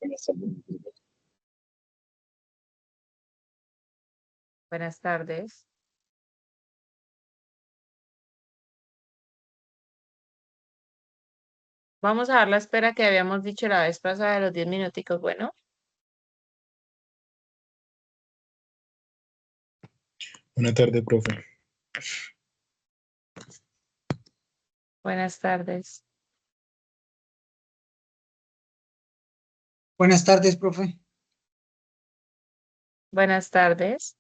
Buenas tardes. Buenas tardes. Vamos a dar la espera que habíamos dicho la vez pasada de los 10 minuticos. Bueno, Buenas tardes, profe. buenas tardes. Buenas tardes, profe. Buenas tardes.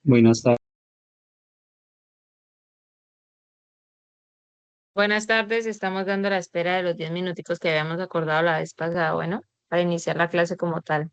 Buenas tardes. Buenas tardes, estamos dando la espera de los 10 minuticos que habíamos acordado la vez pasada, bueno, para iniciar la clase como tal.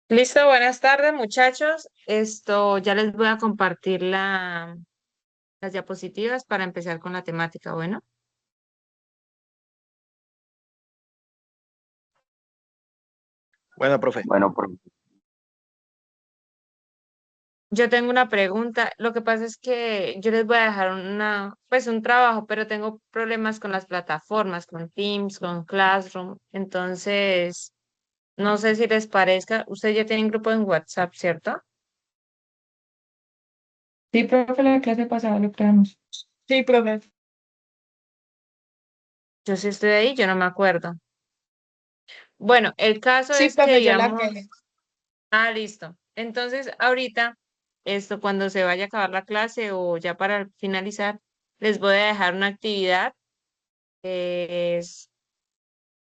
Listo, buenas tardes, muchachos. Esto ya les voy a compartir las diapositivas para empezar con la temática, bueno. Bueno, profe. Yo tengo una pregunta. Lo que pasa es que yo les voy a dejar pues un trabajo, pero tengo problemas con las plataformas, con Teams, con Classroom. Entonces, no sé si les parezca. Ustedes ya tienen grupo en WhatsApp, ¿cierto? Sí, profe, la clase pasada lo creamos. Sí, profe. Yo sí estoy ahí, yo no me acuerdo. Bueno, el caso Sí, es que, profe, yo la creé. digamos, listo. Entonces, ahorita, esto, cuando se vaya a acabar la clase o ya para finalizar, les voy a dejar una actividad.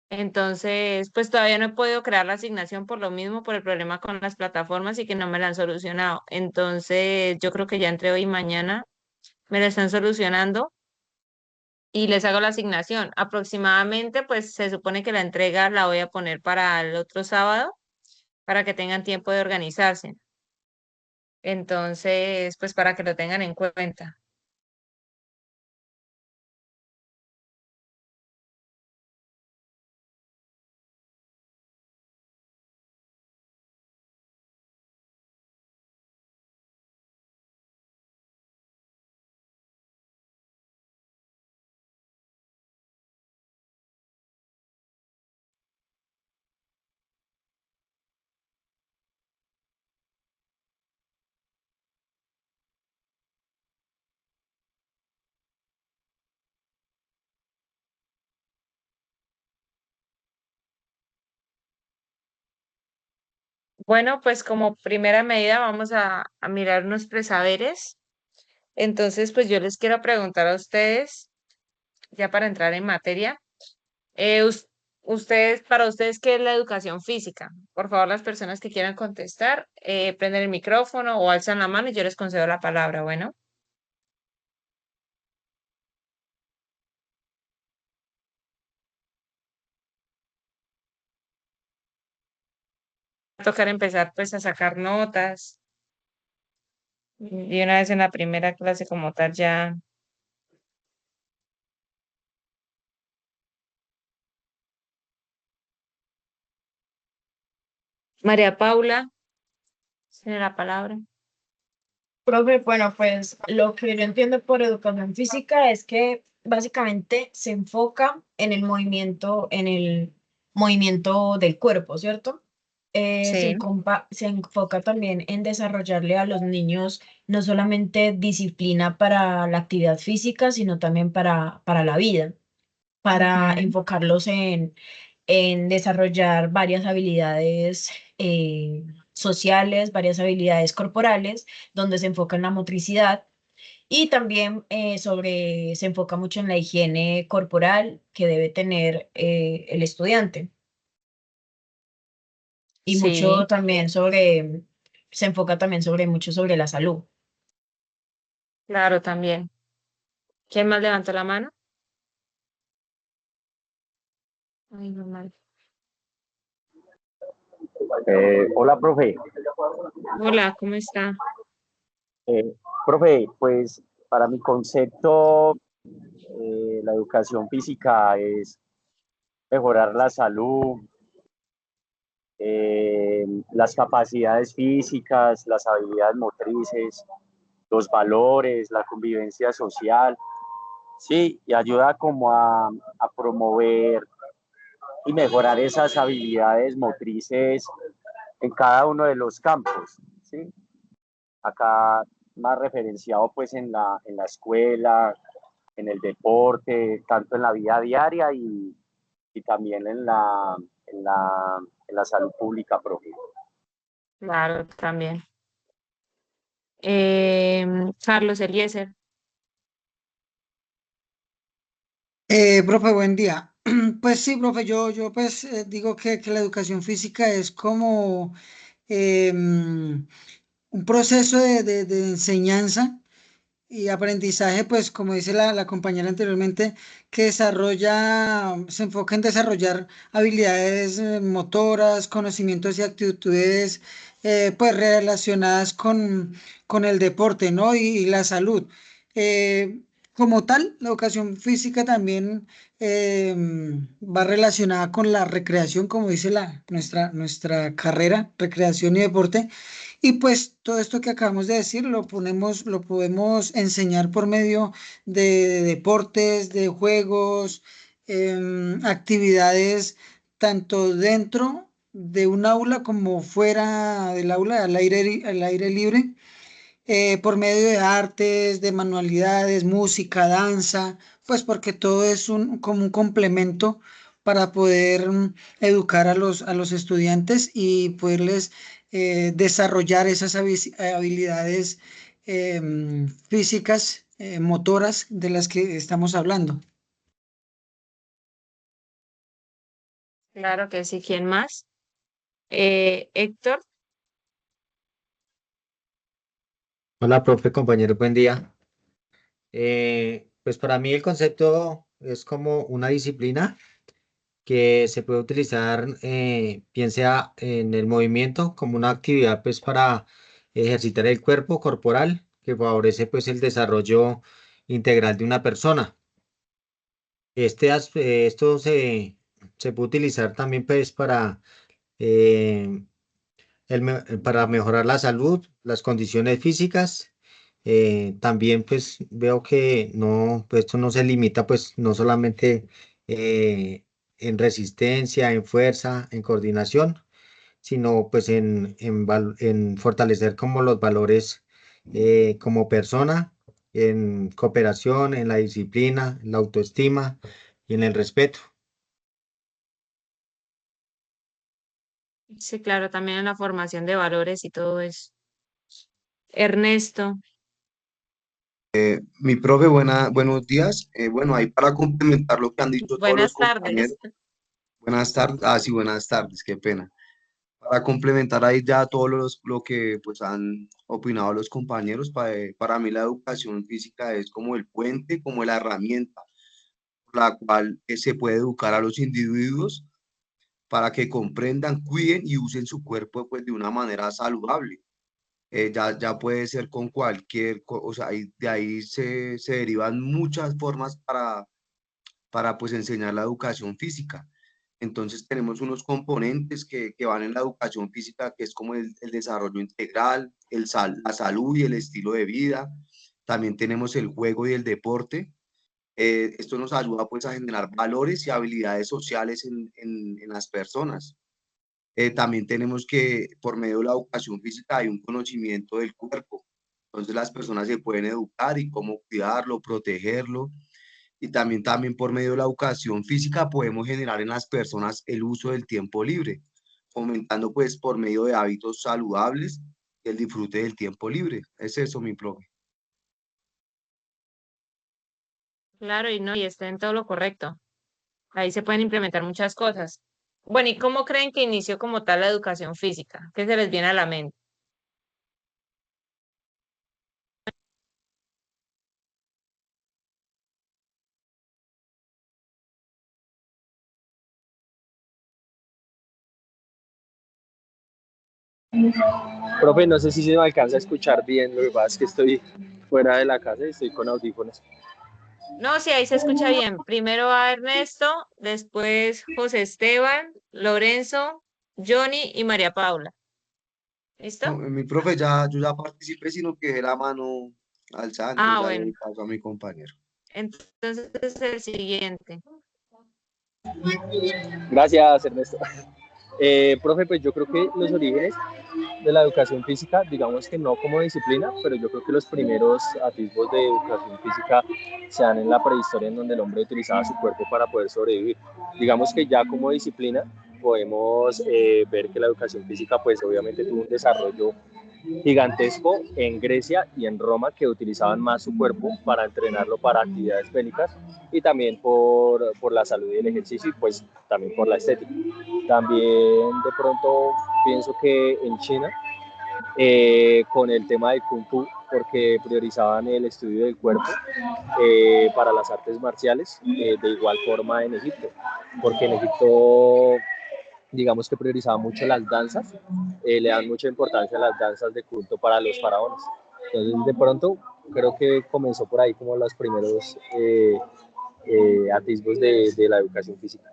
Entonces, pues todavía no he podido crear la asignación por lo mismo, por el problema con las plataformas y que no me la han solucionado. Entonces, yo creo que ya entre hoy y mañana me la están solucionando y les hago la asignación. Aproximadamente, pues se supone que la entrega la voy a poner para el otro sábado para que tengan tiempo de organizarse. Entonces, pues para que lo tengan en cuenta. Bueno, pues como primera medida vamos a mirar unos presaberes. Entonces, pues yo les quiero preguntar a ustedes, ya para entrar en materia, ustedes, para ustedes, ¿qué es la educación física? Por favor, las personas que quieran contestar, prenden el micrófono o alzan la mano y yo les concedo la palabra. Bueno, va a tocar empezar pues a sacar notas y una vez en la primera clase como tal ya. María Paula, tiene la palabra. Profe, bueno, pues lo que yo entiendo por educación física es que básicamente se enfoca en el movimiento del cuerpo, ¿cierto? Sí, Se enfoca también en desarrollarle a los niños no solamente disciplina para la actividad física, sino también para la vida, para ujú, enfocarlos en desarrollar varias habilidades sociales, varias habilidades corporales, donde se enfoca en la motricidad y también se enfoca mucho en la higiene corporal que debe tener el estudiante y mucho sí, también se enfoca también mucho sobre la salud. claro, también. ¿Quién más levantó la mano? Ay, normal. Hola, profe. Hola, ¿cómo está? Eh, Profe, pues para mi concepto, la educación física es mejorar la salud, las capacidades físicas, las habilidades motrices, los valores, la convivencia social, sí, y ayuda como a promover y mejorar esas habilidades motrices en cada uno de los campos, ¿sí? Acá más referenciado pues en la escuela, en el deporte, tanto en la vida diaria y también en la, en la salud pública propia. Claro, también. Carlos Eliezer. Profe, buen día. Pues sí, profe, yo pues digo que la educación física es como un proceso de enseñanza y aprendizaje, pues como dice la compañera anteriormente, que se enfoca en desarrollar habilidades motoras, conocimientos y actitudes pues relacionadas con el deporte, ¿no? Y la salud. Como tal, la educación física también va relacionada con la recreación, como dice nuestra carrera, recreación y deporte. Y pues todo esto que acabamos de decir lo podemos enseñar por medio de deportes, de juegos, actividades tanto dentro de un aula como fuera del aula, al aire libre. por medio de artes, de manualidades, música, danza, pues porque todo es como un complemento para poder educar a los estudiantes y poderles desarrollar esas habilidades físicas, motoras de las que estamos hablando. Claro que sí. ¿Quién más? Héctor. Hola, profe, compañero, buen día. Pues para mí el concepto es como una disciplina que se puede utilizar, bien sea en el movimiento, como una actividad pues para ejercitar el cuerpo corporal, que favorece pues el desarrollo integral de una persona. Esto se puede utilizar también pues eh, para mejorar la salud, las condiciones físicas. También pues veo que no, pues esto no se limita pues no solamente eh, en resistencia, en fuerza, en coordinación, sino pues en fortalecer como los valores como persona, en cooperación, en la disciplina, en la autoestima y en el respeto. Sí, claro, también en la formación de valores y todo eso. Ernesto. Mi profe, buenos días. Bueno, ahí para complementar lo que han dicho todos los Buenas compañeros. tardes. Buenas tardes. Ah, sí, buenas tardes, qué pena. Para complementar ahí ya todo lo que pues han opinado los compañeros, para mí la educación física es como el puente, como la herramienta por la cual se puede educar a los individuos para que comprendan, cuiden y usen su cuerpo pues de una manera saludable. Ya puede ser con o sea, de ahí se derivan muchas formas para pues enseñar la educación física. Entonces tenemos unos componentes que van en la educación física, que es como el desarrollo integral, la salud y el estilo de vida. También tenemos el juego y el deporte. Esto nos ayuda pues a generar valores y habilidades sociales en las personas. También tenemos que, por medio de la educación física, hay un conocimiento del cuerpo. Entonces las personas se pueden educar y cómo cuidarlo, protegerlo. Y también por medio de la educación física podemos generar en las personas el uso del tiempo libre, fomentando pues por medio de hábitos saludables el disfrute del tiempo libre. Es eso, mi profe. Claro, y no, y está en todo lo correcto. Ahí se pueden implementar muchas cosas. Bueno, ¿y cómo creen que inició como tal la educación física? ¿Qué se les viene a la mente? Profe, no sé si se me alcanza a escuchar bien, lo que pasa es que estoy fuera de la casa y estoy con audífonos. No, sí, ahí se escucha bien. Primero va Ernesto, después José Esteban, Lorenzo, Johnny y María Paula. No, ¿Listo? mi profe, yo ya participé, sino que dejé la mano alzada, entonces Ah, ya le bueno. doy paso a mi compañero. Entonces el siguiente. Gracias, Ernesto. Profe, pues yo creo que los orígenes de la educación física, digamos que no como disciplina, pero yo creo que los primeros atisbos de educación física se dan en la prehistoria, en donde el hombre utilizaba su cuerpo para poder sobrevivir. Digamos que ya como disciplina podemos ver que la educación física pues obviamente tuvo un desarrollo gigantesco en Grecia y en Roma, que utilizaban más su cuerpo para entrenarlo para actividades bélicas y también por la salud y el ejercicio y pues también por la estética. También de pronto pienso que en China, con el tema del Kung Fu, porque priorizaban el estudio del cuerpo para las artes marciales, de igual forma en Egipto, porque en Egipto digamos que priorizaba mucho las danzas, le dan mucha importancia a las danzas de culto para los faraones. Entonces, de pronto, creo que comenzó por ahí como los primeros atisbos de la educación física.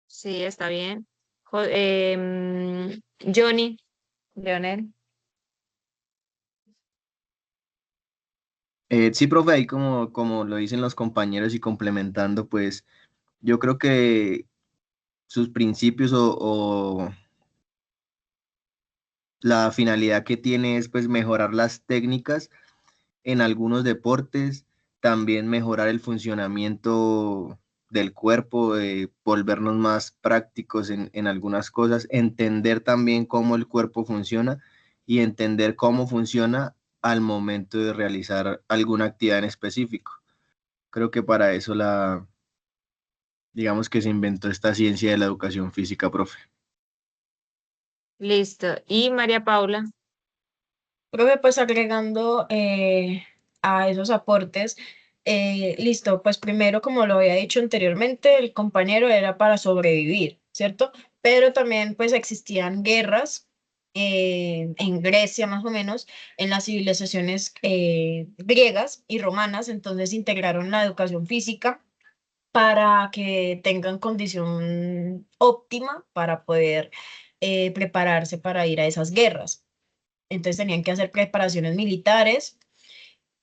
Sí, está bien. Johnny, Leonel. Sí, profe, ahí como lo dicen los compañeros y complementando, pues yo creo que sus principios la finalidad que tiene es pues mejorar las técnicas en algunos deportes, también mejorar el funcionamiento del cuerpo, volvernos más prácticos en algunas cosas, entender también cómo el cuerpo funciona y entender cómo funciona al momento de realizar alguna actividad en específico. Creo que para eso digamos que se inventó esta ciencia de la educación física, profe. Listo. Y María Paula, Profe, pues agregando a esos aportes, listo, pues primero, como lo había dicho anteriormente, el compañero era para sobrevivir, ¿cierto? Pero también pues existían guerras en Grecia más o menos, en las civilizaciones griegas y romanas, entonces integraron la educación física para que tengan condición óptima para poder prepararse para ir a esas guerras. Entonces tenían que hacer preparaciones militares,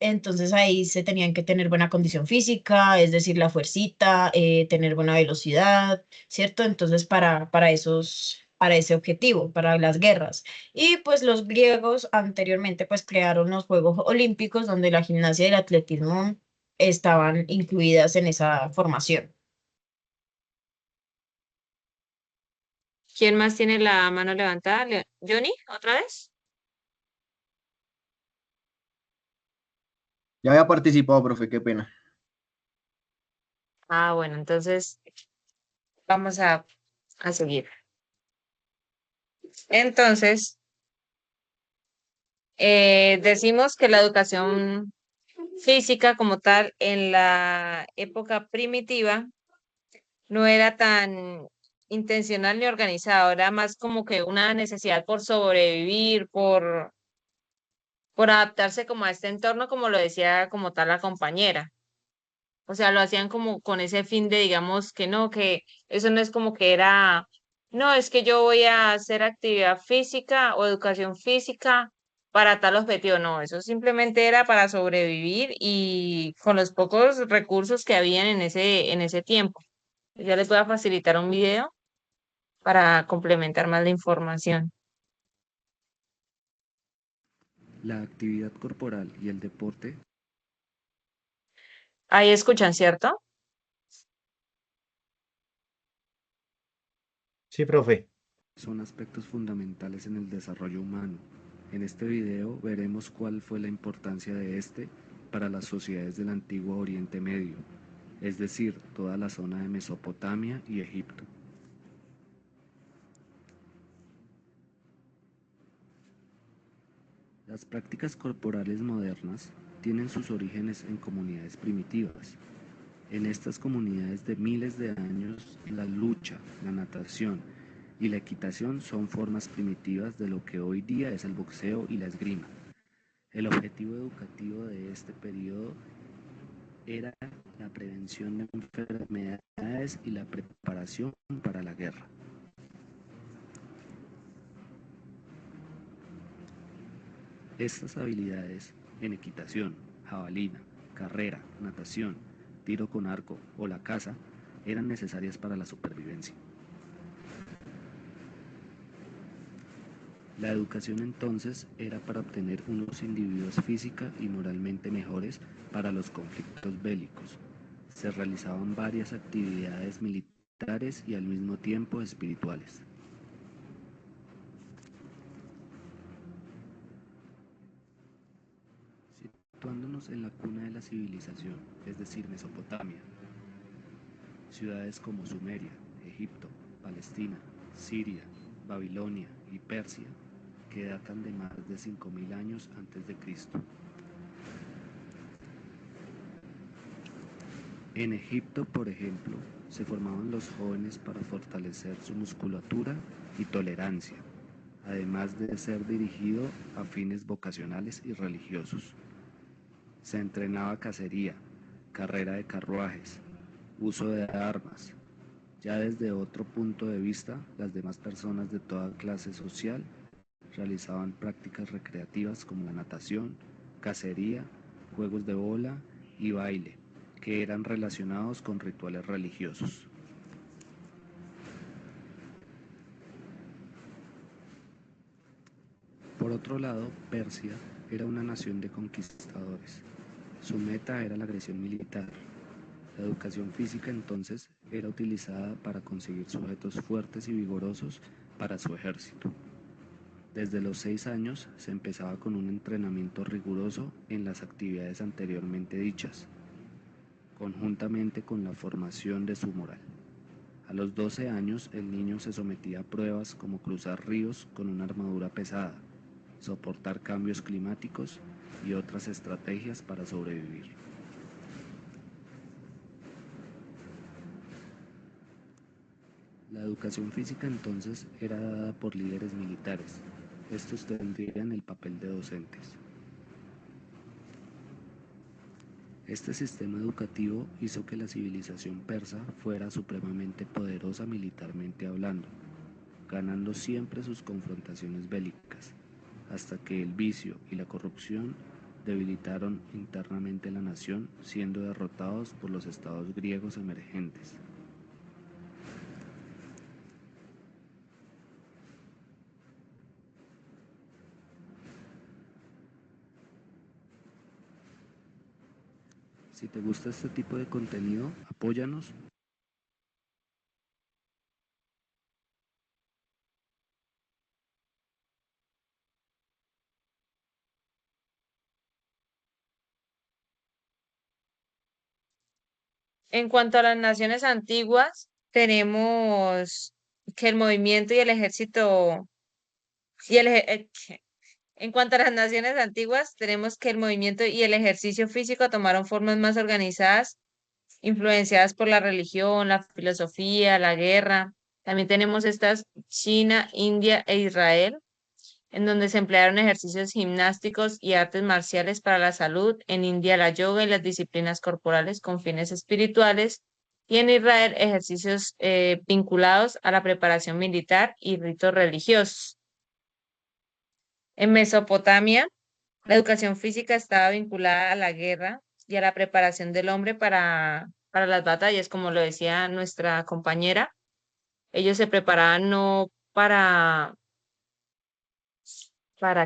entonces ahí se tenían que tener buena condición física, es decir, la fuercita, tener buena velocidad, ¿cierto? Entonces para ese objetivo, para las guerras. Y pues los griegos anteriormente pues crearon los Juegos Olímpicos donde la gimnasia y el atletismo estaban incluidas en esa formación. ¿quién más tiene la mano levantada? ¿Johnny? ¿Otra vez? Ya había participado, profe, qué pena. Ah, bueno, entonces vamos a seguir. Entonces, decimos que la educación física como tal en la época primitiva no era tan intencional ni organizado, era más como que una necesidad por sobrevivir, por adaptarse como a este entorno, como lo decía como tal la compañera. O sea, lo hacían como con ese fin de, digamos, que no, que eso no es como que era, no, es que yo voy a hacer actividad física o educación física para tal objetivo. No, eso simplemente era para sobrevivir y con los pocos recursos que habían en ese tiempo. Ya les voy a facilitar un video para complementar más la información. La actividad corporal y el deporte Ahí escuchan, ¿cierto? Sí, profe. son aspectos fundamentales en el desarrollo humano. En este video veremos cuál fue la importancia de este para las sociedades del antiguo Oriente Medio, es decir, toda la zona de Mesopotamia y Egipto. Las prácticas corporales modernas tienen sus orígenes en comunidades primitivas. En estas comunidades de miles de años, la lucha, la natación y la equitación son formas primitivas de lo que hoy día es el boxeo y la esgrima. El objetivo educativo de este periodo era la prevención de enfermedades y la preparación para la guerra. Estas habilidades en equitación, jabalina, carrera, natación, tiro con arco o la caza eran necesarias para la supervivencia. La educación entonces era para obtener unos individuos física y moralmente mejores para los conflictos bélicos. Se realizaban varias actividades militares y al mismo tiempo espirituales. Situándonos en la cuna de la civilización, es decir, Mesopotamia, ciudades como Sumeria, Egipto, Palestina, Siria, Babilonia y Persia, que datan de más de 5000 años antes de Cristo. En Egipto, por ejemplo, se formaban los jóvenes para fortalecer su musculatura y tolerancia, además de ser dirigido a fines vocacionales y religiosos. Se entrenaba cacería, carrera de carruajes, uso de armas. Ya desde otro punto de vista, las demás personas de toda clase social realizaban prácticas recreativas como la natación, cacería, juegos de bola y baile, que eran relacionados con rituales religiosos. Por otro lado, Persia era una nación de conquistadores. Su meta era la agresión militar. La educación física entonces era utilizada para conseguir sujetos fuertes y vigorosos para su ejército. Desde los 6 años se empezaba con un entrenamiento riguroso en las actividades anteriormente dichas, conjuntamente con la formación de su moral. A los 12 años el niño se sometía a pruebas como cruzar ríos con una armadura pesada, soportar cambios climáticos y otras estrategias para sobrevivir. La educación física entonces era dada por líderes militares. Estos tendrían el papel de docentes. Este sistema educativo hizo que la civilización persa fuera supremamente poderosa militarmente hablando, ganando siempre sus confrontaciones bélicas, hasta que el vicio y la corrupción debilitaron internamente la nación, siendo derrotados por los estados griegos emergentes. Si te gusta este tipo de contenido, apóyanos. En cuanto a las naciones antiguas, tenemos que el movimiento y el ejército, y el, eje- en cuanto a las naciones antiguas, tenemos que el movimiento y el ejercicio físico tomaron formas más organizadas, influenciadas por la religión, la filosofía, la guerra. También tenemos estas China, India e Israel, en donde se emplearon ejercicios gimnásticos y artes marciales para la salud. En India la yoga y las disciplinas corporales con fines espirituales. Y en Israel ejercicios vinculados a la preparación militar y ritos religiosos. En Mesopotamia, la educación física estaba vinculada a la guerra y a la preparación del hombre para las batallas, como lo decía nuestra compañera. Ellos se preparaban no ¿para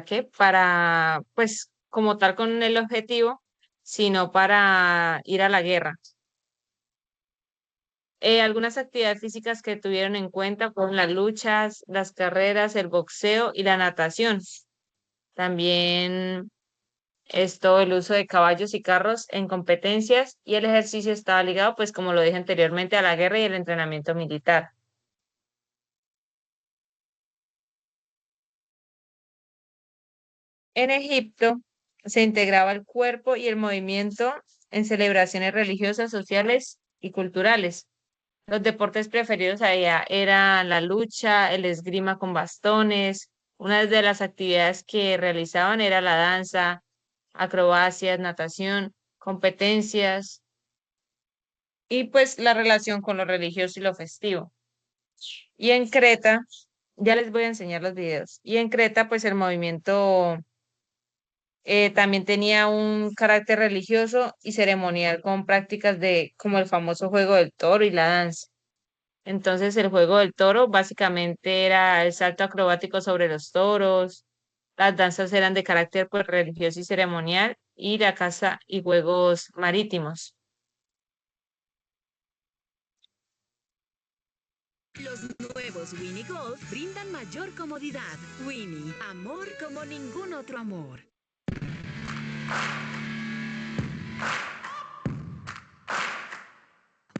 qué? Para, pues, como tal con el objetivo, sino para ir a la guerra. Algunas actividades físicas que tuvieron en cuenta fueron las luchas, las carreras, el boxeo y la natación. También el uso de caballos y carros en competencias y el ejercicio estaba ligado, pues como lo dije anteriormente, a la guerra y el entrenamiento militar. En Egipto se integraba el cuerpo y el movimiento en celebraciones religiosas, sociales y culturales. Los deportes preferidos allá eran la lucha, el esgrima con bastones. Una de las actividades que realizaban era la danza, acrobacias, natación, competencias y pues la relación con lo religioso y lo festivo. Y en Creta, ya les voy a enseñar los videos. Y en Creta, pues el movimiento también tenía un carácter religioso y ceremonial con prácticas de como el famoso juego del toro y la danza. Entonces el juego del toro básicamente era el salto acrobático sobre los toros, las danzas eran de carácter pues, religioso y ceremonial y la caza y juegos marítimos. Los nuevos Winnie Golf brindan mayor comodidad. Winnie, amor como ningún otro amor.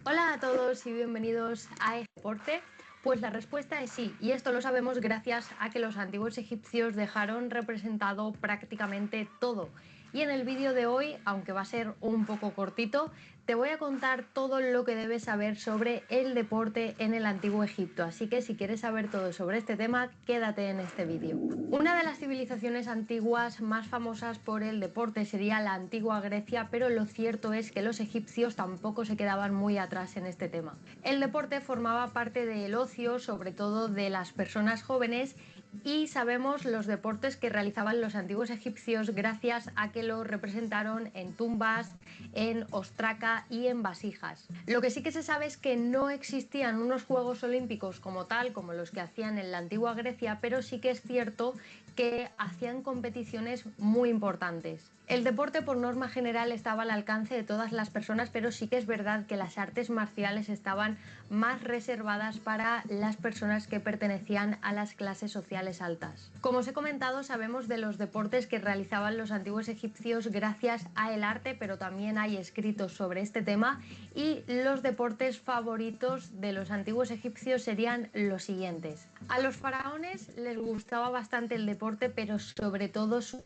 Hola a todos y bienvenidos a este deporte. Pues la respuesta es sí, y esto lo sabemos gracias a que los antiguos egipcios dejaron representado prácticamente todo. Y en el vídeo de hoy, aunque va a ser un poco cortito, te voy a contar todo lo que debes saber sobre el deporte en el antiguo Egipto. Así que si quieres saber todo sobre este tema, quédate en este vídeo. Una de las civilizaciones antiguas más famosas por el deporte sería la antigua Grecia, pero lo cierto es que los egipcios tampoco se quedaban muy atrás en este tema. El deporte formaba parte del ocio, sobre todo de las personas jóvenes, Y sabemos los deportes que realizaban los antiguos egipcios gracias a que los representaron en tumbas, en ostraca y en vasijas. Lo que sí que se sabe es que no existían unos Juegos Olímpicos como tal, como los que hacían en la antigua Grecia, pero sí que es cierto que hacían competiciones muy importantes. El deporte por norma general estaba al alcance de todas las personas, pero sí que es verdad que las artes marciales estaban más reservadas para las personas que pertenecían a las clases sociales altas. Como os he comentado, sabemos de los deportes que realizaban los antiguos egipcios gracias al arte, pero también hay escritos sobre este tema, y los deportes favoritos de los antiguos egipcios serían los siguientes. A los faraones les gustaba bastante el deporte, pero sobre todo su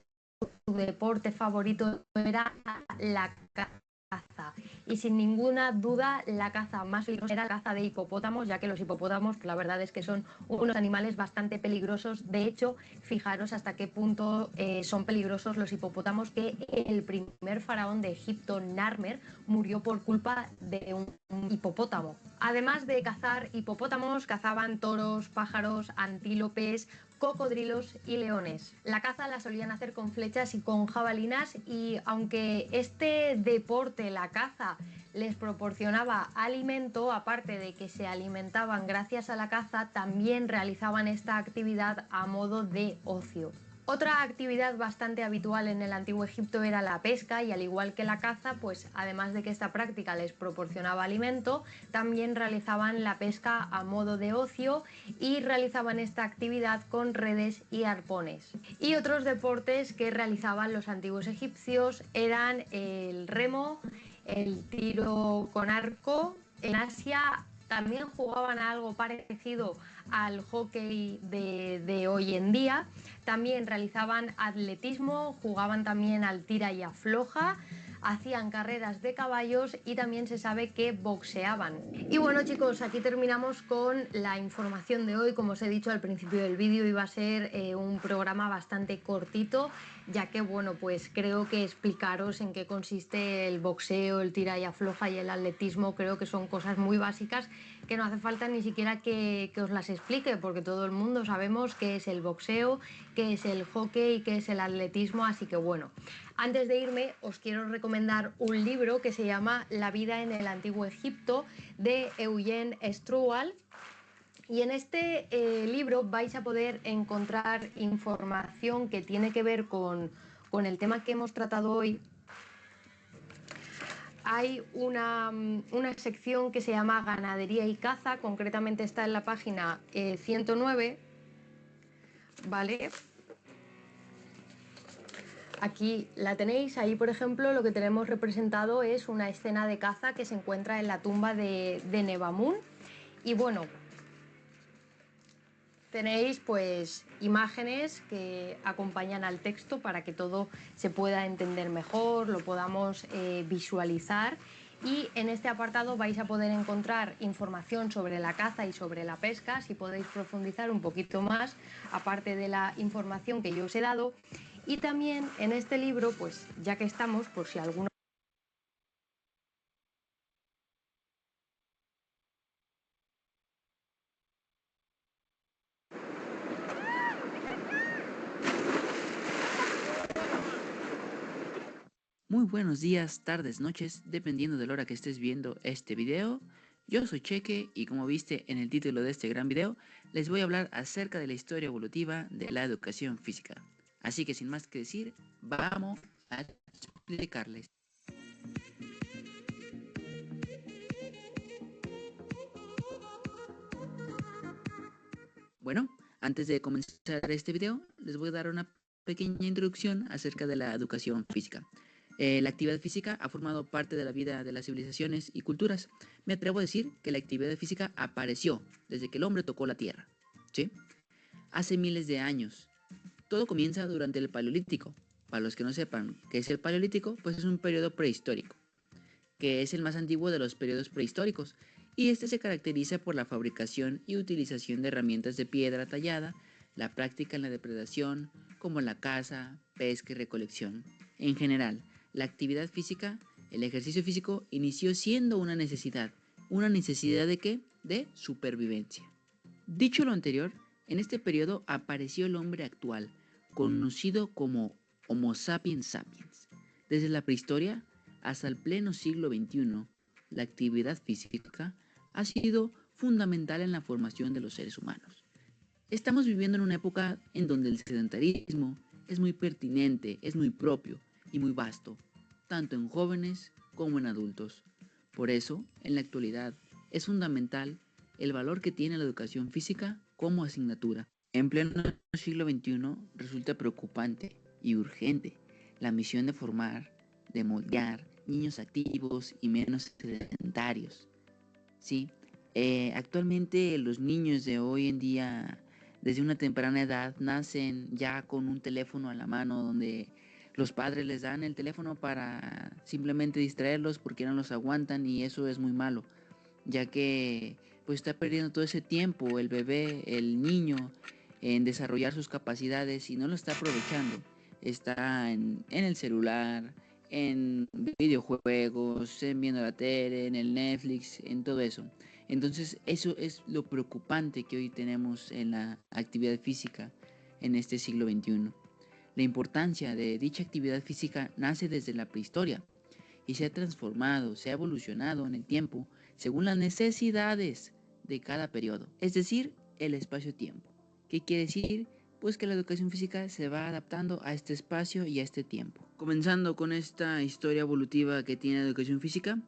deporte favorito era la caza, y sin ninguna duda la caza más peligrosa era la caza de hipopótamos, ya que los hipopótamos la verdad es que son unos animales bastante peligrosos. De hecho, fijaros hasta qué punto son peligrosos los hipopótamos, que el primer faraón de Egipto, Narmer, murió por culpa de un hipopótamo. Además de cazar hipopótamos, cazaban toros, pájaros, antílopes, cocodrilos y leones. La caza la solían hacer con flechas y con jabalinas, y aunque este deporte, la caza, les proporcionaba alimento, aparte de que se alimentaban gracias a la caza, también realizaban esta actividad a modo de ocio. Otra actividad bastante habitual en el antiguo Egipto era la pesca, y al igual que la caza, pues además de que esta práctica les proporcionaba alimento, también realizaban la pesca a modo de ocio y realizaban esta actividad con redes y arpones. Y otros deportes que realizaban los antiguos egipcios eran el remo, el tiro con arco. En Asia también jugaban a algo parecido al hockey de hoy en día. También realizaban atletismo, jugaban también al tira y afloja, hacían carreras de caballos y también se sabe que boxeaban. Y bueno, chicos, aquí terminamos con la información de hoy. Como os he dicho al principio del vídeo, iba a ser un programa bastante cortito, ya que bueno, pues creo que explicaros en qué consiste el boxeo, el tira y afloja y el atletismo creo que son cosas muy básicas que no hace falta ni siquiera que os las explique, porque todo el mundo sabemos qué es el boxeo, qué es el hockey y qué es el atletismo. Así que bueno, antes de irme os quiero recomendar un libro que se llama La vida en el antiguo Egipto, de Eugene Struwald. Y en este libro vais a poder encontrar información que tiene que ver con el tema que hemos tratado hoy. Hay una sección que se llama Ganadería y Caza, concretamente está en la página 109, ¿vale? Aquí la tenéis. Ahí, por ejemplo, lo que tenemos representado es una escena de caza que se encuentra en la tumba de Nebamun. Y bueno, tenéis pues imágenes que acompañan al texto para que todo se pueda entender mejor, lo podamos visualizar. Y en este apartado vais a poder encontrar información sobre la caza y sobre la pesca, si podéis profundizar un poquito más, aparte de la información que yo os he dado. Y también en este libro, pues ya que estamos, por si alguno... Muy buenos días, tardes, noches, dependiendo de la hora que estés viendo este video. Yo soy Cheque y como viste en el título de este gran video, les voy a hablar acerca de la historia evolutiva de la educación física. Así que sin más que decir, vamos a explicarles. Bueno, antes de comenzar este video, les voy a dar una pequeña introducción acerca de la educación física. La actividad física ha formado parte de la vida de las civilizaciones y culturas. Me atrevo a decir que la actividad física apareció desde que el hombre tocó la tierra, ¿sí? Hace miles de años. Todo comienza durante el Paleolítico. Para los que no sepan qué es el Paleolítico, pues es un periodo prehistórico, que es el más antiguo de los periodos prehistóricos, y este se caracteriza por la fabricación y utilización de herramientas de piedra tallada, la práctica en la depredación, como la caza, pesca y recolección. En general, la actividad física, el ejercicio físico, inició siendo una necesidad. ¿Una necesidad de qué? De supervivencia. Dicho lo anterior, En este periodo apareció el hombre actual, conocido como Homo sapiens sapiens. Desde la prehistoria hasta el pleno siglo XXI, la actividad física ha sido fundamental en la formación de los seres humanos. Estamos viviendo en una época en donde el sedentarismo es muy pertinente, es muy propio y muy vasto, tanto en jóvenes como en adultos. Por eso, en la actualidad, es fundamental el valor que tiene la educación física como asignatura. En pleno siglo XXI resulta preocupante y urgente la misión de formar, de moldear niños activos y menos sedentarios. Sí, actualmente los niños de hoy en día, desde una temprana edad, nacen ya con un teléfono a la mano donde los padres les dan el teléfono para simplemente distraerlos porque no los aguantan, y eso es muy malo, ya que pues está perdiendo todo ese tiempo el bebé, el niño, en desarrollar sus capacidades y no lo está aprovechando. Está en el celular, en videojuegos, en viendo la tele, en el Netflix, en todo eso. Entonces eso es lo preocupante que hoy tenemos en la actividad física en este siglo XXI. La importancia de dicha actividad física nace desde la prehistoria y se ha transformado, se ha evolucionado en el tiempo según las necesidades de cada periodo, es decir, el espacio-tiempo. ¿Qué quiere decir? Pues que la educación física se va adaptando a este espacio y a este tiempo. Comenzando con esta historia evolutiva que tiene la educación física,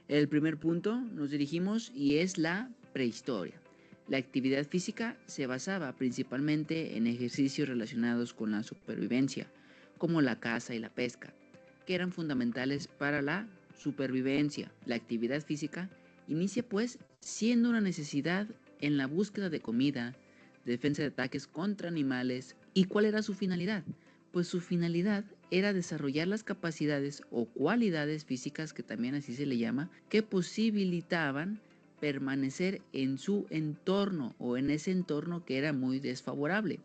el primer punto nos dirigimos y es la prehistoria. La actividad física se basaba principalmente en ejercicios relacionados con la supervivencia, como la caza y la pesca, que eran fundamentales para la supervivencia. La actividad física inicia pues siendo una necesidad en la búsqueda de comida, defensa de ataques contra animales. ¿Y cuál era su finalidad? Pues su finalidad era desarrollar las capacidades o cualidades físicas, que también así se le llama, que posibilitaban permanecer en su entorno o en ese entorno que era muy desfavorable.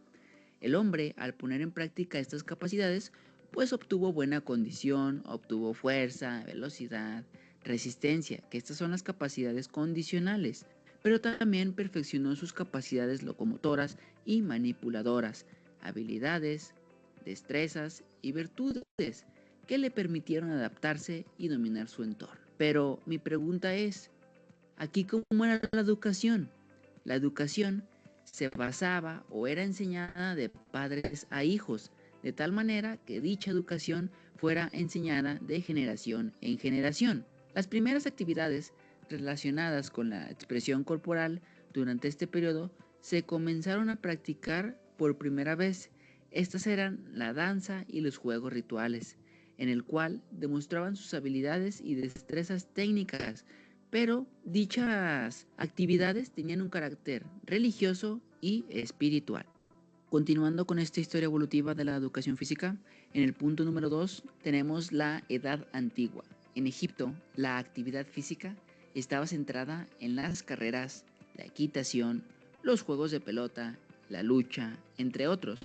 El hombre, al poner en práctica estas capacidades, pues obtuvo buena condición, obtuvo fuerza, velocidad, resistencia, que estas son las capacidades condicionales, pero también perfeccionó sus capacidades locomotoras y manipuladoras, habilidades, destrezas y virtudes que le permitieron adaptarse y dominar su entorno. Pero mi pregunta es, ¿aquí cómo era la educación? La educación se basaba o era enseñada de padres a hijos, de tal manera que dicha educación fuera enseñada de generación en generación. Las primeras actividades relacionadas con la expresión corporal durante este periodo se comenzaron a practicar por primera vez. Estas eran la danza y los juegos rituales, en el cual demostraban sus habilidades y destrezas técnicas, pero dichas actividades tenían un carácter religioso y espiritual. Continuando con esta historia evolutiva de la educación física, en el punto número 2 tenemos la Edad Antigua. En Egipto, la actividad física estaba centrada en las carreras, la equitación, los juegos de pelota, la lucha, entre otros.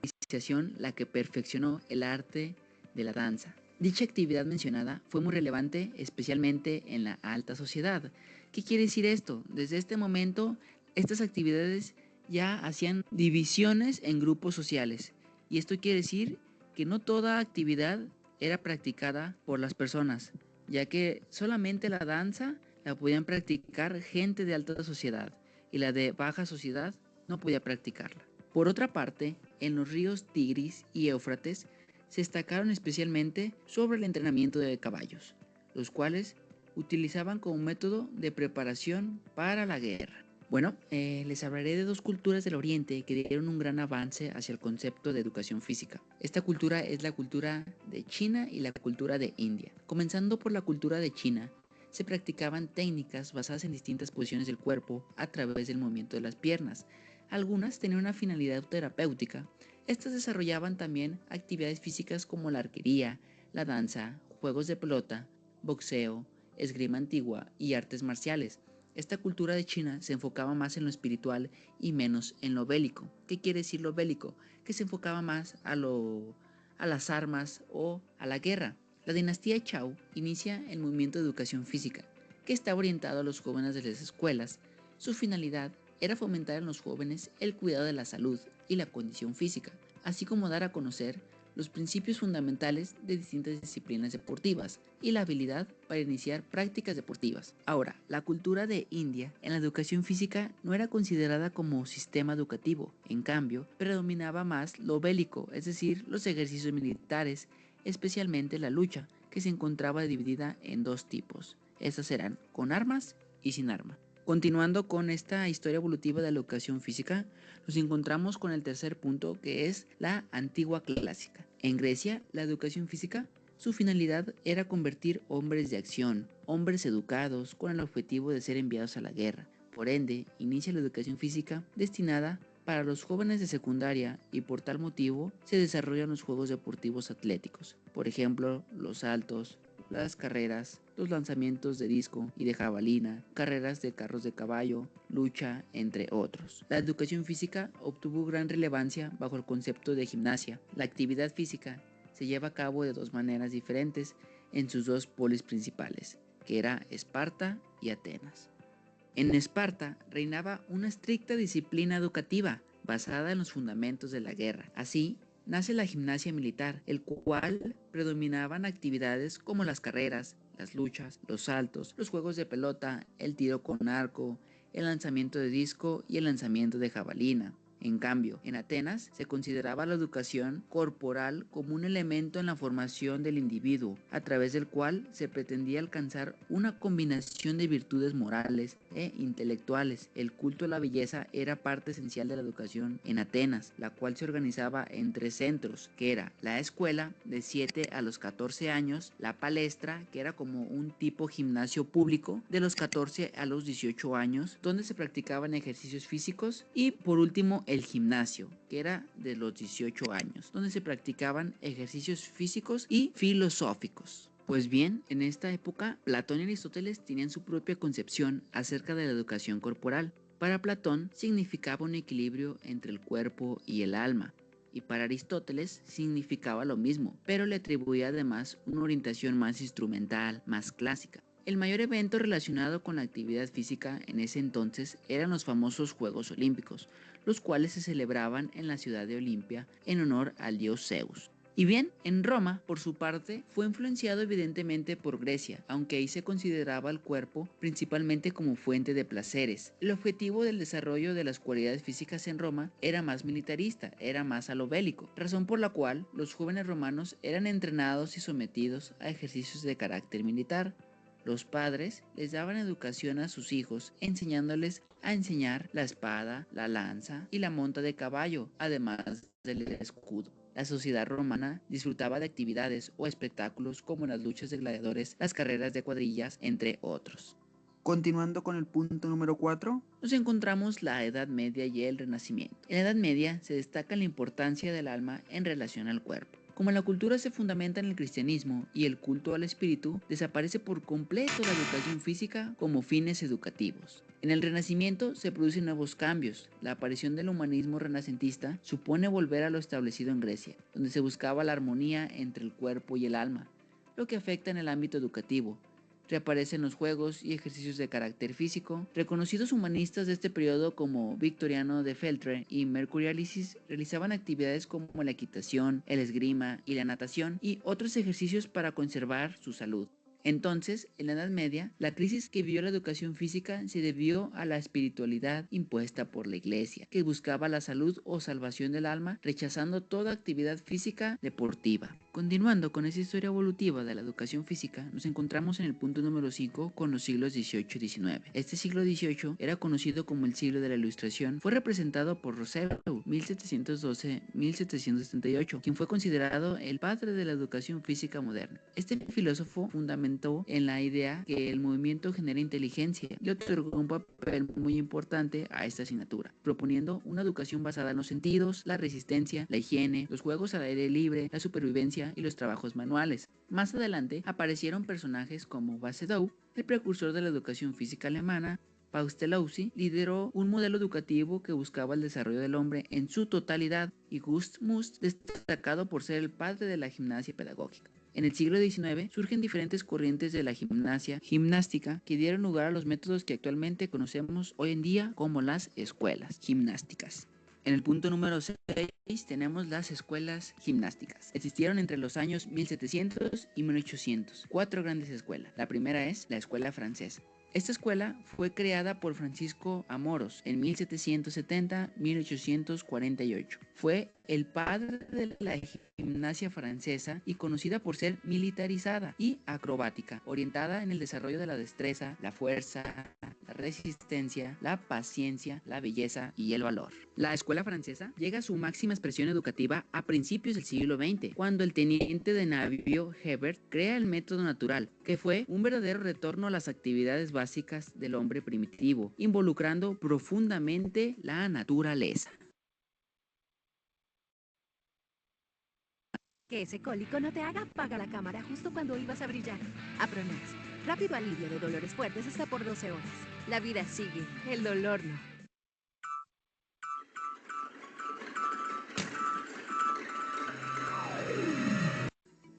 Iniciación la que perfeccionó el arte de la danza. Dicha actividad mencionada fue muy relevante, especialmente en la alta sociedad. ¿Qué quiere decir esto? Desde este momento, estas actividades ya hacían divisiones en grupos sociales. Y esto quiere decir que no toda actividad era practicada por las personas, ya que solamente la danza la podían practicar gente de alta sociedad y la de baja sociedad no podía practicarla. Por otra parte, en los ríos Tigris y Éufrates se destacaron especialmente sobre el entrenamiento de caballos, los cuales utilizaban como método de preparación para la guerra. Bueno, les hablaré de dos culturas del Oriente que dieron un gran avance hacia el concepto de educación física. Esta cultura es la cultura de China y la cultura de India. Comenzando por la cultura de China, se practicaban técnicas basadas en distintas posiciones del cuerpo a través del movimiento de las piernas. Algunas tenían una finalidad terapéutica. Estas desarrollaban también actividades físicas como la arquería, la danza, juegos de pelota, boxeo, esgrima antigua y artes marciales. Esta cultura de China se enfocaba más en lo espiritual y menos en lo bélico. ¿Qué quiere decir lo bélico? Que se enfocaba más a las armas o a la guerra. La dinastía Zhou inicia el movimiento de educación física, que está orientado a los jóvenes de las escuelas. Su finalidad era fomentar en los jóvenes el cuidado de la salud y la condición física, así como dar a conocer los principios fundamentales de distintas disciplinas deportivas y la habilidad para iniciar prácticas deportivas. Ahora, la cultura de India en la educación física no era considerada como sistema educativo, en cambio, predominaba más lo bélico, es decir, los ejercicios militares, especialmente la lucha, que se encontraba dividida en dos tipos. Estas eran con armas y sin arma. Continuando con esta historia evolutiva de la educación física, nos encontramos con el tercer punto, que es la antigua clásica. En Grecia, la educación física, su finalidad era convertir hombres de acción, hombres educados, con el objetivo de ser enviados a la guerra. Por ende, inicia la educación física destinada para los jóvenes de secundaria y por tal motivo se desarrollan los juegos deportivos atléticos. Por ejemplo, los saltos, las carreras, los lanzamientos de disco y de jabalina, carreras de carros de caballo, lucha, entre otros. La educación física obtuvo gran relevancia bajo el concepto de gimnasia. La actividad física se lleva a cabo de dos maneras diferentes en sus dos polis principales, que era Esparta y Atenas. En Esparta reinaba una estricta disciplina educativa basada en los fundamentos de la guerra. Así, nace la gimnasia militar, el cual predominaban actividades como las carreras, las luchas, los saltos, los juegos de pelota, el tiro con arco, el lanzamiento de disco y el lanzamiento de jabalina. En cambio, en Atenas se consideraba la educación corporal como un elemento en la formación del individuo, a través del cual se pretendía alcanzar una combinación de virtudes morales e intelectuales. El culto a la belleza era parte esencial de la educación en Atenas, la cual se organizaba en tres centros, que era la escuela de 7 a los 14 años, la palestra, que era como un tipo gimnasio público, de los 14 a los 18 años, donde se practicaban ejercicios físicos, y por último el gimnasio, que era de los 18 años, donde se practicaban ejercicios físicos y filosóficos. Pues bien, en esta época, Platón y Aristóteles tenían su propia concepción acerca de la educación corporal. Para Platón significaba un equilibrio entre el cuerpo y el alma, y para Aristóteles significaba lo mismo, pero le atribuía además una orientación más instrumental, más clásica. El mayor evento relacionado con la actividad física en ese entonces eran los famosos Juegos Olímpicos, los cuales se celebraban en la ciudad de Olimpia en honor al dios Zeus. Y bien, en Roma, por su parte, fue influenciado evidentemente por Grecia, aunque ahí se consideraba el cuerpo principalmente como fuente de placeres. El objetivo del desarrollo de las cualidades físicas en Roma era más militarista, era más a lo bélico, razón por la cual los jóvenes romanos eran entrenados y sometidos a ejercicios de carácter militar. Los padres les daban educación a sus hijos, enseñándoles a enseñar la espada, la lanza y la monta de caballo, además del escudo. La sociedad romana disfrutaba de actividades o espectáculos como las luchas de gladiadores, las carreras de cuadrillas, entre otros. Continuando con el punto número 4, nos encontramos la Edad Media y el Renacimiento. En la Edad Media se destaca la importancia del alma en relación al cuerpo. Como la cultura se fundamenta en el cristianismo y el culto al espíritu, desaparece por completo la educación física como fines educativos. En el Renacimiento se producen nuevos cambios. La aparición del humanismo renacentista supone volver a lo establecido en Grecia, donde se buscaba la armonía entre el cuerpo y el alma, lo que afecta en el ámbito educativo. Reaparecen los juegos y ejercicios de carácter físico. Reconocidos humanistas de este periodo como Victoriano de Feltre y Mercurialis realizaban actividades como la equitación, el esgrima y la natación y otros ejercicios para conservar su salud. Entonces, en la Edad Media, la crisis que vivió la educación física se debió a la espiritualidad impuesta por la Iglesia, que buscaba la salud o salvación del alma, rechazando toda actividad física deportiva. Continuando con esa historia evolutiva de la educación física, nos encontramos en el punto número 5 con los siglos XVIII y XIX. Este siglo XVIII era conocido como el siglo de la Ilustración. Fue representado por Rousseau, 1712-1778, quien fue considerado el padre de la educación física moderna. Este filósofo fundamentó en la idea que el movimiento genera inteligencia y otorgó un papel muy importante a esta asignatura, proponiendo una educación basada en los sentidos, la resistencia, la higiene, los juegos al aire libre, la supervivencia y los trabajos manuales. Más adelante aparecieron personajes como Basedow, el precursor de la educación física alemana. Pestalozzi lideró un modelo educativo que buscaba el desarrollo del hombre en su totalidad, y Gust Must, destacado por ser el padre de la gimnasia pedagógica. En el siglo XIX surgen diferentes corrientes de la gimnasia gimnástica que dieron lugar a los métodos que actualmente conocemos hoy en día como las escuelas gimnásticas. En el punto número 6 tenemos las escuelas gimnásticas. Existieron entre los años 1700 y 1800 4 grandes escuelas. La primera es la escuela francesa. Esta escuela fue creada por Francisco Amoros en 1770-1848. Fue el padre de la gimnasia francesa y conocida por ser militarizada y acrobática, orientada en el desarrollo de la destreza, la fuerza, la resistencia, la paciencia, la belleza y el valor. La escuela francesa llega a su máxima expresión educativa a principios del siglo XX, cuando el teniente de navío Hebert crea el método natural, que fue un verdadero retorno a las actividades básicas del hombre primitivo, involucrando profundamente la naturaleza. Que ese cólico no te haga apaga la cámara justo cuando ibas a brillar. Apronax, rápido alivio de dolores fuertes hasta por 12 horas. La vida sigue, el dolor no.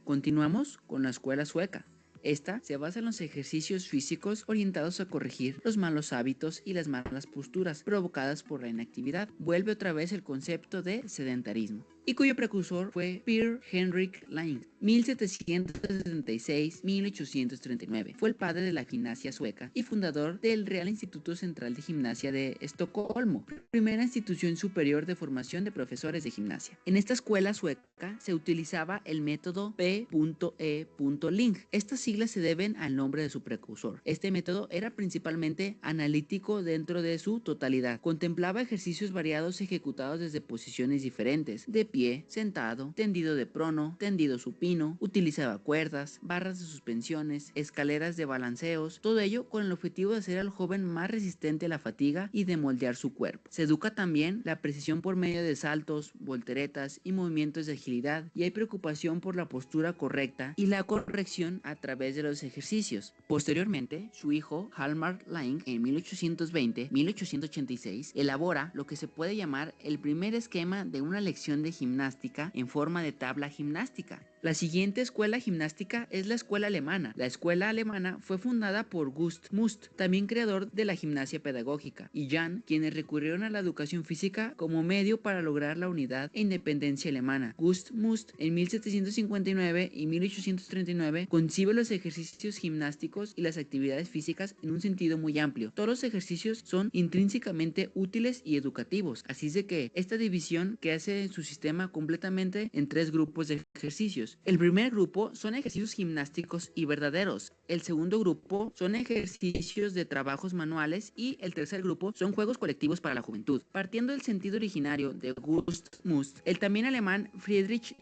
Continuamos con la escuela sueca. Esta se basa en los ejercicios físicos orientados a corregir los malos hábitos y las malas posturas provocadas por la inactividad. Vuelve otra vez el concepto de sedentarismo, y cuyo precursor fue Per Henrik Ling, 1776-1839. Fue el padre de la gimnasia sueca y fundador del Real Instituto Central de Gimnasia de Estocolmo, primera institución superior de formación de profesores de gimnasia. En esta escuela sueca se utilizaba el método P.E. Ling. Estas siglas se deben al nombre de su precursor. Este método era principalmente analítico dentro de su totalidad. Contemplaba ejercicios variados ejecutados desde posiciones diferentes, de pie, sentado, tendido de prono, tendido supino, utilizaba cuerdas, barras de suspensiones, escaleras de balanceos, todo ello con el objetivo de hacer al joven más resistente a la fatiga y de moldear su cuerpo. Se educa también la precisión por medio de saltos, volteretas y movimientos de agilidad, y hay preocupación por la postura correcta y la corrección a través de los ejercicios. Posteriormente, su hijo Hjalmar Ling en 1820-1886 elabora lo que se puede llamar el primer esquema de una lección de gimnástica en forma de tabla gimnástica. La siguiente escuela gimnástica es la escuela alemana. La escuela alemana fue fundada por Gust Must, también creador de la gimnasia pedagógica, y Jan, quienes recurrieron a la educación física como medio para lograr la unidad e independencia alemana. Gust Must en 1759 y 1839 concibe los ejercicios gimnásticos y las actividades físicas en un sentido muy amplio. Todos los ejercicios son intrínsecamente útiles y educativos, así es de que esta división que hace su sistema completamente en 3 grupos de ejercicios. El primer grupo son ejercicios gimnásticos y verdaderos. El segundo grupo son ejercicios de trabajos manuales y el tercer grupo son juegos colectivos para la juventud. Partiendo del sentido originario de Gust Must, el también alemán Friedrich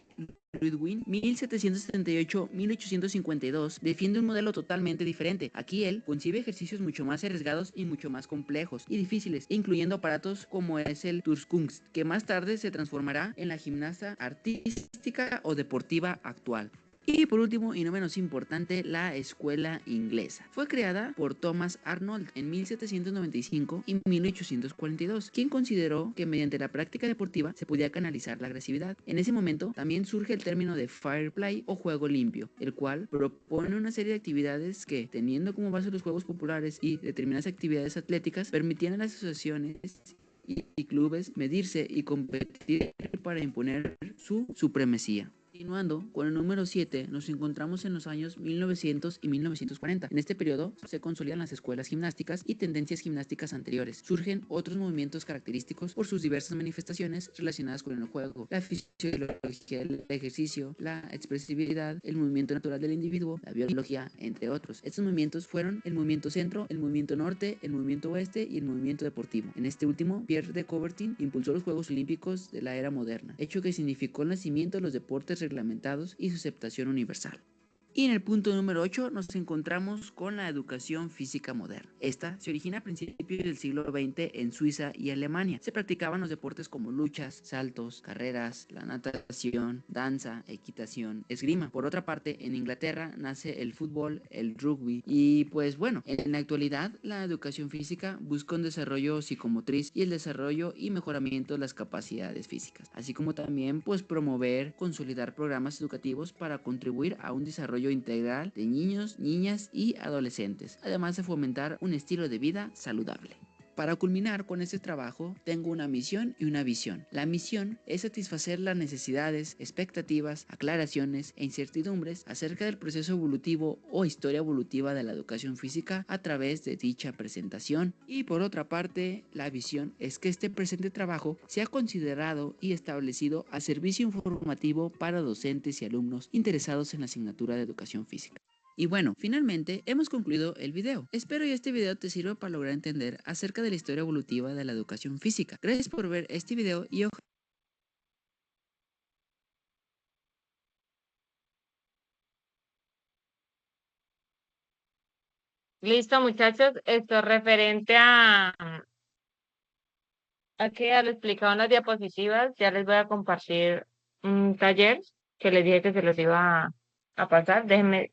Ludwig 1778-1852 defiende un modelo totalmente diferente. Aquí él concibe ejercicios mucho más arriesgados y mucho más complejos y difíciles, incluyendo aparatos como es el Turskunst, que más tarde se transformará en la gimnasia artística o deportiva actual. Y por último, y no menos importante, la escuela inglesa. Fue creada por Thomas Arnold en 1795 y 1842, quien consideró que mediante la práctica deportiva se podía canalizar la agresividad. En ese momento también surge el término de fair play o juego limpio, el cual propone una serie de actividades que, teniendo como base los juegos populares y determinadas actividades atléticas, permitían a las asociaciones y clubes medirse y competir para imponer su supremacía. Continuando con el número 7, nos encontramos en los años 1900 y 1940. En este periodo se consolidan las escuelas gimnásticas y tendencias gimnásticas anteriores. Surgen otros movimientos característicos por sus diversas manifestaciones relacionadas con el juego, la fisiología del ejercicio, la expresividad, el movimiento natural del individuo, la biología, entre otros. Estos movimientos fueron el movimiento centro, el movimiento norte, el movimiento oeste y el movimiento deportivo. En este último, Pierre de Coubertin impulsó los Juegos Olímpicos de la era moderna, hecho que significó el nacimiento de los deportes reglamentados y su aceptación universal. Y en el punto número 8 nos encontramos con la educación física moderna. Esta se origina a principios del siglo XX en Suiza y Alemania. Se practicaban los deportes como luchas, saltos, carreras, la natación, danza, equitación, esgrima. Por otra parte, en Inglaterra nace el fútbol, el rugby y pues bueno, en la actualidad la educación física busca un desarrollo psicomotriz y el desarrollo y mejoramiento de las capacidades físicas, así como también pues promover, consolidar programas educativos para contribuir a un desarrollo integral de niños, niñas y adolescentes, además de fomentar un estilo de vida saludable. Para culminar con este trabajo, tengo una misión y una visión. La misión es satisfacer las necesidades, expectativas, aclaraciones e incertidumbres acerca del proceso evolutivo o historia evolutiva de la educación física a través de dicha presentación. Y por otra parte, la visión es que este presente trabajo sea considerado y establecido a servicio informativo para docentes y alumnos interesados en la asignatura de educación física. Y bueno, finalmente hemos concluido el video. Espero que este video te sirva para lograr entender acerca de la historia evolutiva de la educación física. Gracias por ver este video y ojalá. Listo, muchachos, esto referente a que ya lo explicado en las diapositivas, ya les voy a compartir un taller que les dije que se los iba a pasar. Déjenme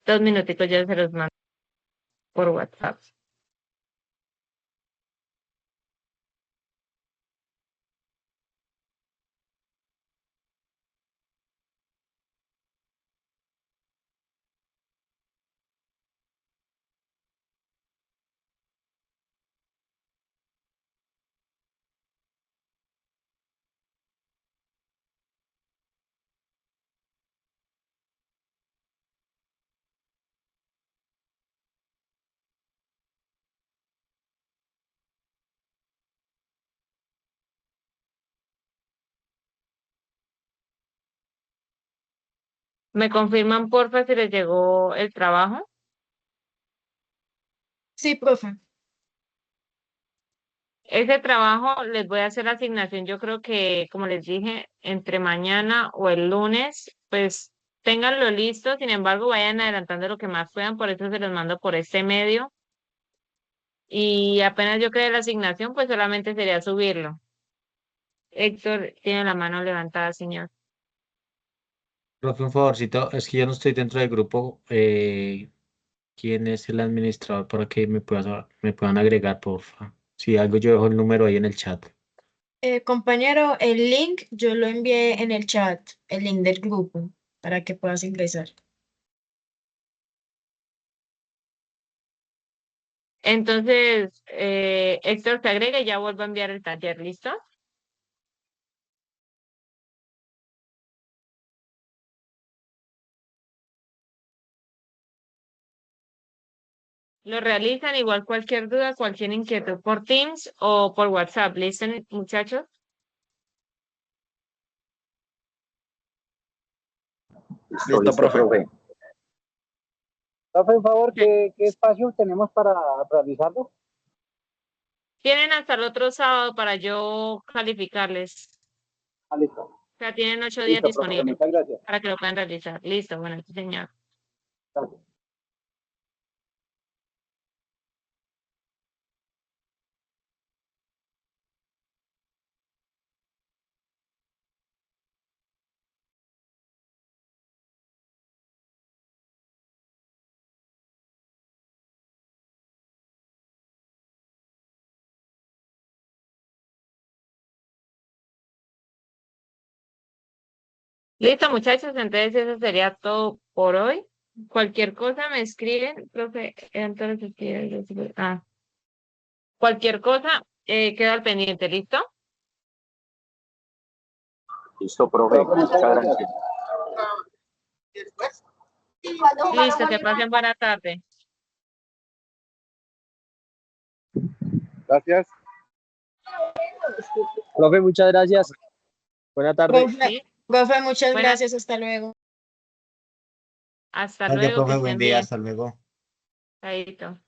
2 minuticos, ya se los mando por WhatsApp. ¿Me confirman, porfa, si les llegó el trabajo? Sí, profe. Ese trabajo les voy a hacer la asignación, yo creo que, como les dije, entre mañana o el lunes, pues ténganlo listo, sin embargo, vayan adelantando lo que más puedan, por eso se los mando por este medio. Y apenas yo cree la asignación, pues solamente sería subirlo. Héctor tiene la mano levantada, señor. Profe, un favorcito, es que yo no estoy dentro del grupo. ¿Quién es el administrador para que me puedan agregar, porfa? Si algo, yo dejo el número ahí en el chat. Compañero, el link yo lo envié en el chat, el link del grupo, para que puedas ingresar. Entonces, Héctor se agrega y ya vuelvo a enviar el taller, ¿listo? Lo realizan igual cualquier duda, cualquier inquietud por Teams o por WhatsApp, ¿listo, muchachos? Listo, profe. Profe, por favor, ¿qué espacio tenemos para realizarlo? Tienen hasta el otro sábado para yo calificarles. Listo. O sea, tienen 8 días Listo, profe, disponibles muchas gracias. para que lo puedan realizar. Listo, bueno, sí, señor. Gracias. Listo, muchachos, entonces eso sería todo por hoy. Cualquier cosa me escriben, profe, entonces cualquier cosa, queda al pendiente, ¿listo? Listo, profe. Muchas gracias. Listo, que pasen buena tarde. Gracias. Profe, muchas gracias. Buena tarde. Profe, muchas Buenas- gracias, hasta luego. Hasta Gracias, luego, que profe, buen estén día, bien. hasta luego. Chaito.